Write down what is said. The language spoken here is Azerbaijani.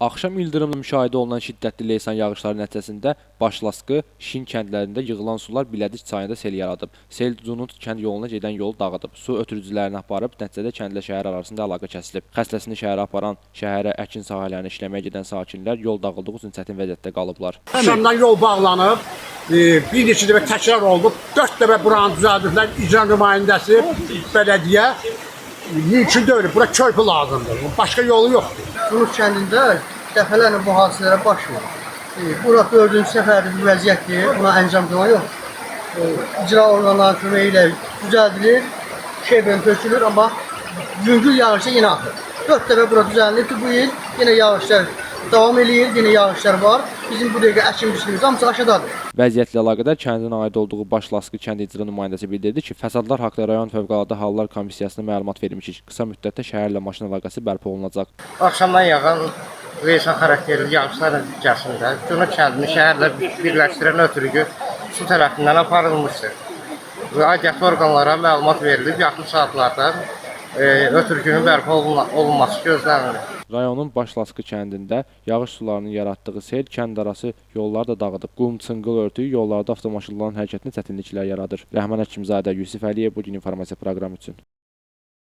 Axşam ildırımla müşahidə olunan şiddətli leysan yağışları nəticəsində Başlaskı, Şin kəndlərində yığılan sular Bilədiç çayında sel yaradıb. Sel Cunut kənd yoluna gedən yolu dağıdıb. Su ötürücülərini aparıb, nəticədə kəndlə şəhər arasında əlaqə kəsilib. Xəstəsini şəhərə aparan, şəhərə əkin sahələrinə işləməyə gedən sakinlər yol dağıldığı üçün çətin vəziyyətdə qalıblar. Axşamdan yol bağlanıb, bir neçə dəfə təkrar oldu. 4 dəfə buranı düzəldiblər, icra nümayəndəsi, bələdiyyə. Mümkün deyil, bura körpü lazımdır. Başqa yolu yoxdur. Cunut kəndində dəfələrlə bu hadisələrə baş verir. Bura 4-cü səfərdir bu vəziyyətdir, buna əncam qoyma yox. İcra orqanlarının köməyi ilə düzəldilir, şerbən tökülür, amma yüngül yağışlar yenə axır. 4 dəfə bura düzəldir ki, bu il yenə yağışlar davam eləyir, yenə yağışlar var. Bizim bu dəqiqə əkin biçimimiz hamısı aşağıdadır. Vəziyyətlə əlaqədar kəndin aid olduğu Başlaskı kənd icra nümayəndəsi bildirdi ki, fəsadlar haqqında rayon fövqəladə hallar komissiyasına məlumat verilmişik. Qısa müddətdə şəhərlə maşın əlaqəsi bərpa olunacaq. Axşamdan yağan leysan xarakterli yağışlar nəticəsində Cunut kəndini şəhərlə birləşdirən ötürücü su tərəfindən aparılmışdır. Və aidiyyatlı orqanlara məlumat verilib, yaxın saatlarda ötürücünün bərpa olunması gözlənilir. Rayonun Başlaskı kəndində yağış sularının yaratdığı sel kənd arası yolları da dağıdıb. Qum, çınqıl örtüyü yollarda avtomaşınların hərəkətinə çətinliklər yaradır. Rəhman Həkimzadə, Yusif Əliyev, bugün informasiya proqramı üçün.